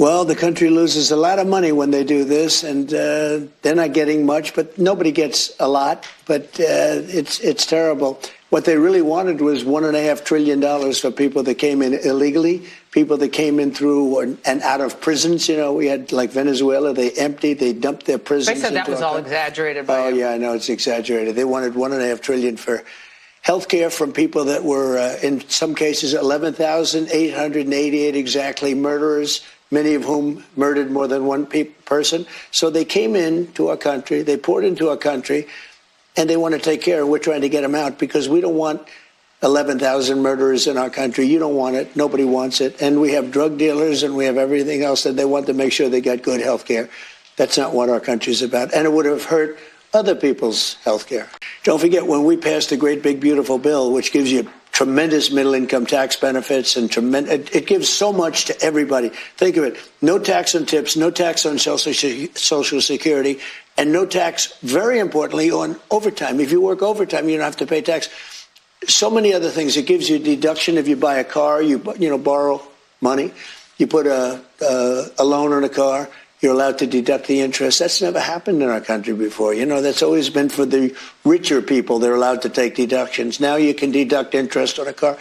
Well, the country loses a lot of money when they do this, and they're not getting much, but nobody gets a lot. But it's terrible. What they really wanted was $1.5 trillion for people that came in illegally, people that came in through and out of prisons. You know, we had like Venezuela, they emptied, they dumped their prisons. They said that was all exaggerated by you. Yeah, I know it's exaggerated. They wanted $1.5 trillion for health care from people that were, in some cases, 11,888 exactly murderers, many of whom murdered more than one person. So they came into our country, they poured into our country, and they want to take care, and we're trying to get them out because we don't want 11,000 murderers in our country. You don't want it. Nobody wants it. And we have drug dealers and we have everything else that they want to make sure they get good health care. That's not what our country's about. And it would have hurt other people's health care. Don't forget, when we passed the great big beautiful bill, which gives you tremendous middle-income tax benefits and it gives so much to everybody. Think of it. No tax on tips, no tax on Social Security, and no tax, very importantly, on overtime. If you work overtime, you don't have to pay tax. So many other things. It gives you a deduction if you buy a car, you borrow money, you put a loan on a car, you're allowed to deduct the interest. That's never happened in our country before. You know, that's always been for the richer people. They're allowed to take deductions. Now you can deduct interest on a car.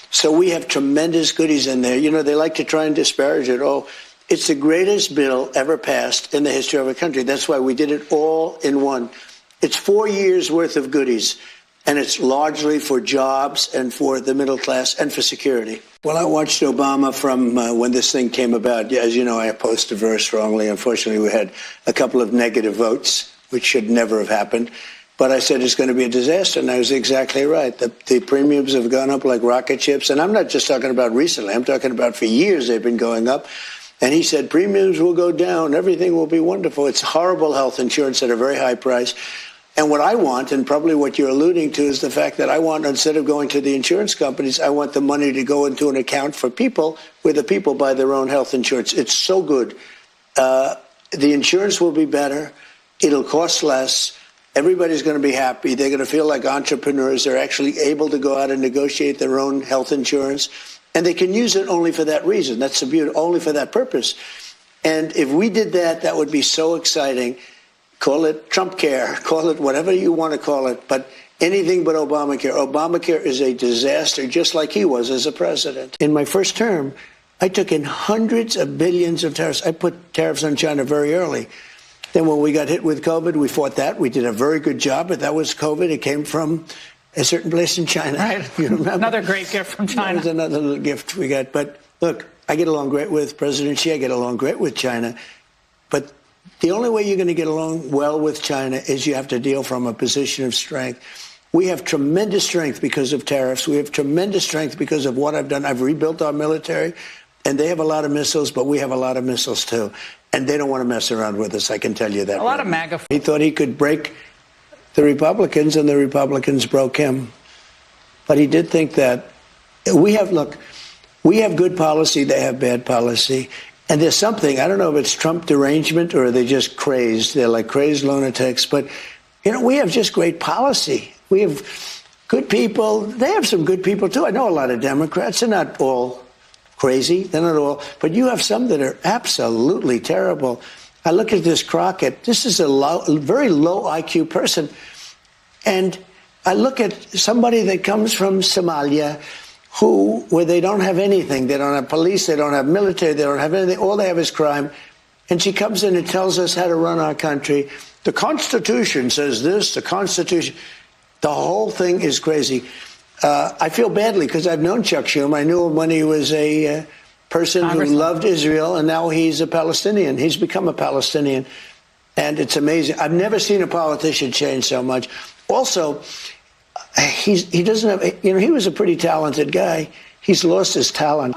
So we have tremendous goodies in there. You know, they like to try and disparage it. Oh, it's the greatest bill ever passed in the history of our country. That's why we did it all in one. It's 4 years worth of goodies. And it's largely for jobs and for the middle class and for security. Well, I watched Obama from when this thing came about. As you know, I opposed it very strongly. Unfortunately, we had a couple of negative votes, which should never have happened. But I said it's going to be a disaster, and I was exactly right. The premiums have gone up like rocket ships. And I'm not just talking about recently. I'm talking about for years they've been going up. And he said premiums will go down. Everything will be wonderful. It's horrible health insurance at a very high price. And what I want, and probably what you're alluding to, is the fact that I want, instead of going to the insurance companies, I want the money to go into an account for people where the people buy their own health insurance. It's so good. The insurance will be better. It'll cost less. Everybody's going to be happy. They're going to feel like entrepreneurs. They're actually able to go out and negotiate their own health insurance. And they can use it only for that reason. That's the beauty, only for that purpose. And if we did that, that would be so exciting. Call it Trump care, call it whatever you want to call it, but anything but Obamacare. Obamacare is a disaster, just like he was as a president. In my first term, I took in hundreds of billions of tariffs. I put tariffs on China very early. Then when we got hit with COVID, we fought that. We did a very good job, but that was COVID. It came from a certain place in China. Right. You remember? Another great gift from China. That was another little gift we got. But look, I get along great with President Xi. I get along great with China. But the only way you're going to get along well with China is you have to deal from a position of strength. We have tremendous strength because of tariffs. We have tremendous strength because of what I've done. I've rebuilt our military, and they have a lot of missiles, but we have a lot of missiles too. And they don't want to mess around with us, I can tell you that. A lot of MAGA. He thought he could break the Republicans, and the Republicans broke him. But he did think that we have good policy, they have bad policy. And there's something, I don't know if it's Trump derangement or they're just crazed. They're like crazed lunatics. But, you know, we have just great policy. We have good people. They have some good people, too. I know a lot of Democrats. They're not all crazy. They're not all. But you have some that are absolutely terrible. I look at this Crockett. This is a very low IQ person. And I look at somebody that comes from Somalia, where they don't have anything. They don't have police, they don't have military, they don't have anything. All they have is crime. And she comes in and tells us how to run our country. The Constitution says this, the Constitution. The whole thing is crazy. I feel badly because I've known Chuck Schumer. I knew him when he was a person who loved Israel, and now he's a Palestinian. He's become a Palestinian. And it's amazing. I've never seen a politician change so much. Also, he doesn't have, you know, he was a pretty talented guy. He's lost his talent.